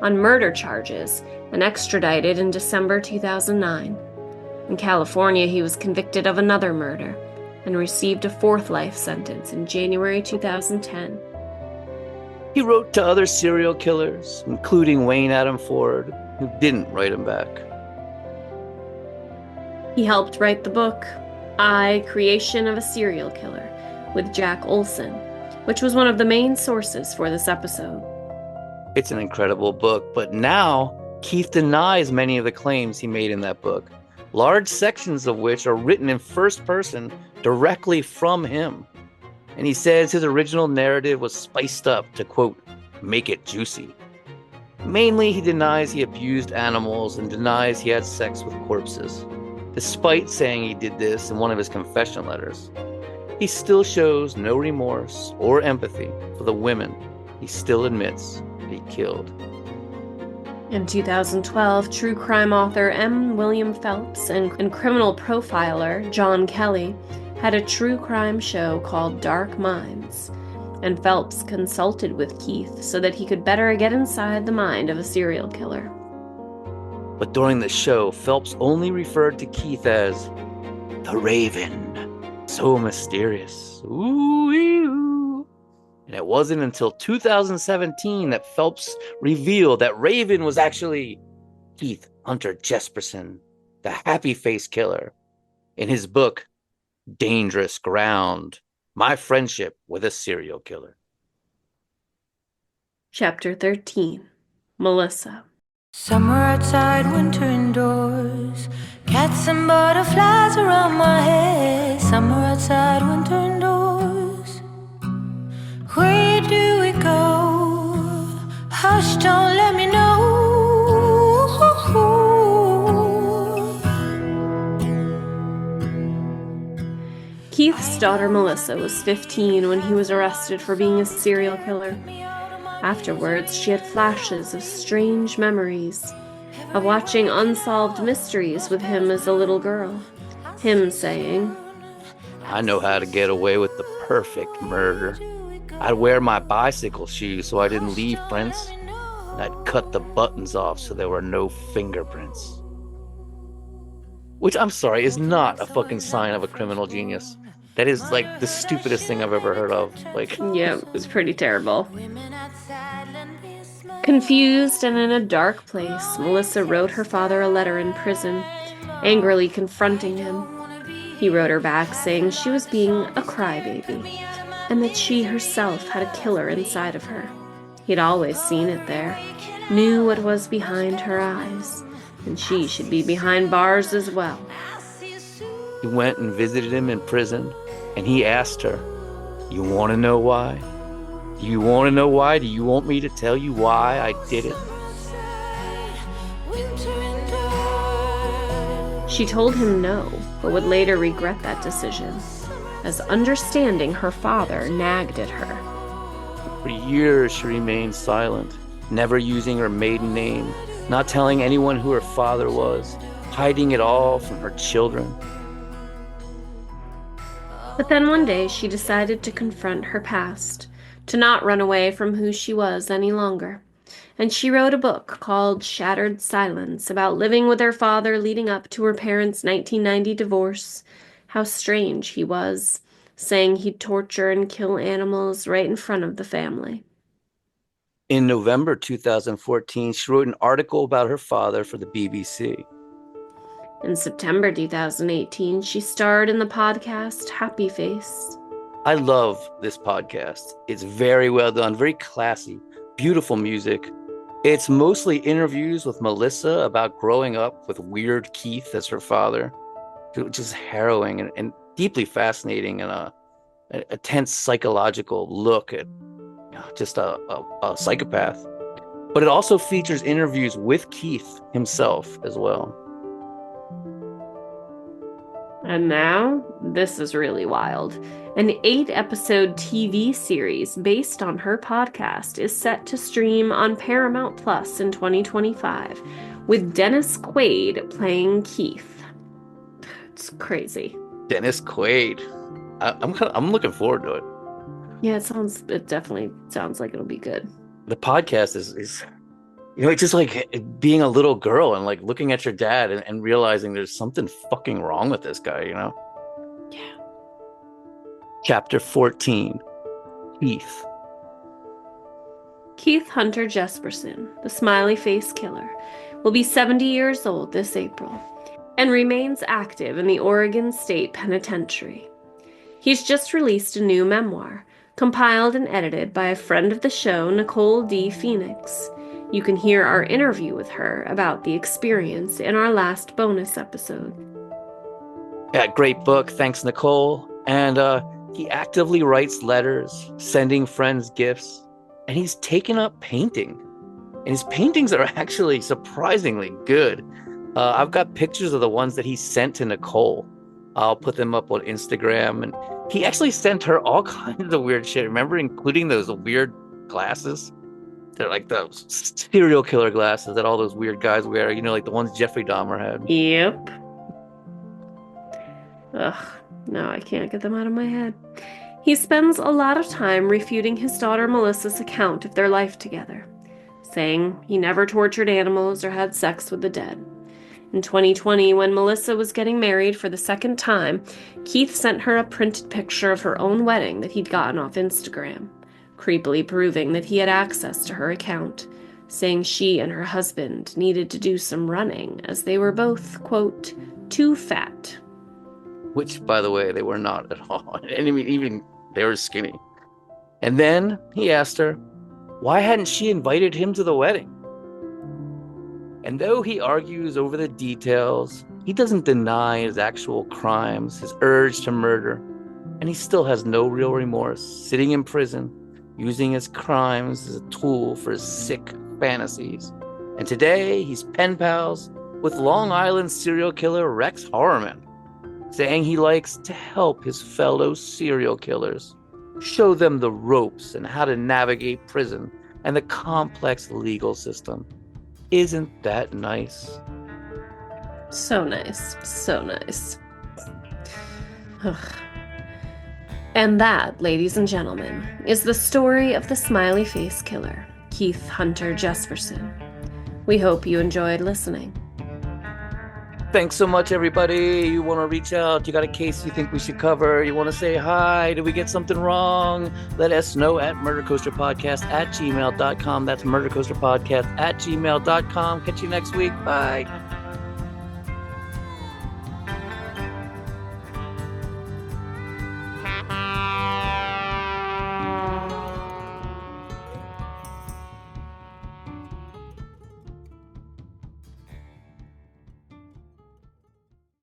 on murder charges and extradited in December 2009. In California, he was convicted of another murder and received a 4th life sentence in January 2010. He wrote to other serial killers, including Wayne Adam Ford, who didn't write him back. He helped write the book, Creation of a Serial Killer, with Jack Olson, which was one of the main sources for this episode. It's an incredible book, but now Keith denies many of the claims he made in that book, large sections of which are written in first person directly from him. And he says his original narrative was spiced up to, quote, make it juicy. Mainly, he denies he abused animals and denies he had sex with corpses. Despite saying he did this in one of his confession letters, he still shows no remorse or empathy for the women he still admits he killed. In 2012, true crime author M. William Phelps and criminal profiler John Kelly had a true crime show called Dark Minds, and Phelps consulted with Keith so that he could better get inside the mind of a serial killer. But during the show, Phelps only referred to Keith as the Raven. So mysterious. Ooh. And it wasn't until 2017 that Phelps revealed that Raven was actually Keith Hunter Jesperson, the happy face killer, in his book, Dangerous Ground, My Friendship with a Serial Killer. Chapter 13. Melissa. Summer outside, winter indoors. Cats and butterflies around my head. Summer outside, winter indoors. Where do we go? Hush, don't let me know. Keith's daughter Melissa was 15 when he was arrested for being a serial killer. Afterwards, she had flashes of strange memories of watching unsolved mysteries with him as a little girl. Him saying, I know how to get away with the perfect murder. I'd wear my bicycle shoes so I didn't leave prints, and I'd cut the buttons off so there were no fingerprints. Which, I'm sorry, is not a fucking sign of a criminal genius. That is like the stupidest thing I've ever heard of. Yeah, it was pretty terrible. Confused and in a dark place, Melissa wrote her father a letter in prison, angrily confronting him. He wrote her back saying she was being a crybaby, and that she herself had a killer inside of her. He'd always seen it there, knew what was behind her eyes, and she should be behind bars as well. He went and visited him in prison, and he asked her, "You want to know why? Do you want to know why? Do you want me to tell you why I did it?" She told him no, but would later regret that decision, as understanding her father nagged at her. For years, she remained silent, never using her maiden name, not telling anyone who her father was, hiding it all from her children. But then one day she decided to confront her past, to not run away from who she was any longer. And she wrote a book called Shattered Silence about living with her father leading up to her parents' 1990 divorce, how strange he was, saying he'd torture and kill animals right in front of the family. In November 2014, she wrote an article about her father for the BBC. In September 2018, she starred in the podcast Happy Face. I love this podcast. It's very well done, very classy, beautiful music. It's mostly interviews with Melissa about growing up with weird Keith as her father, which is harrowing and deeply fascinating, and a tense psychological look at just a psychopath. But it also features interviews with Keith himself as well. And now, this is really wild. An 8-episode TV series based on her podcast is set to stream on Paramount Plus in 2025, with Dennis Quaid playing Keith. It's crazy. Dennis Quaid. I'm looking forward to it. Yeah, it definitely sounds like it'll be good. The podcast is it's just like being a little girl and like looking at your dad and realizing there's something fucking wrong with this guy, Yeah. Chapter 14. Keith. Keith Hunter Jesperson, the smiley face killer, will be 70 years old this April and remains active in the Oregon State Penitentiary. He's just released a new memoir, compiled and edited by a friend of the show, Nicole D. Phoenix. You can hear our interview with her about the experience in our last bonus episode. Yeah, great book. Thanks, Nicole. And he actively writes letters, sending friends gifts, and he's taken up painting. And his paintings are actually surprisingly good. I've got pictures of the ones that he sent to Nicole. I'll put them up on Instagram. And he actually sent her all kinds of weird shit. Remember, including those weird glasses? They're like those serial killer glasses that all those weird guys wear. You know, like the ones Jeffrey Dahmer had. Yep. Ugh, no, I can't get them out of my head. He spends a lot of time refuting his daughter Melissa's account of their life together, saying he never tortured animals or had sex with the dead. In 2020, when Melissa was getting married for the second time, Keith sent her a printed picture of her own wedding that he'd gotten off Instagram, creepily proving that he had access to her account, saying she and her husband needed to do some running as they were both, quote, too fat. Which, by the way, they were not at all. And even they were skinny. And then he asked her, why hadn't she invited him to the wedding? And though he argues over the details, he doesn't deny his actual crimes, his urge to murder, and he still has no real remorse, sitting in prison, using his crimes as a tool for his sick fantasies. And today, he's pen pals with Long Island serial killer Rex Horman, saying he likes to help his fellow serial killers, show them the ropes and how to navigate prison and the complex legal system. Isn't that nice? So nice. So nice. Ugh. And that, ladies and gentlemen, is the story of the smiley face killer, Keith Hunter Jesperson. We hope you enjoyed listening. Thanks so much, everybody. You want to reach out, you got a case you think we should cover, you want to say hi, did we get something wrong? Let us know at murdercoasterpodcast@gmail.com. That's murdercoasterpodcast@gmail.com. Catch you next week. Bye.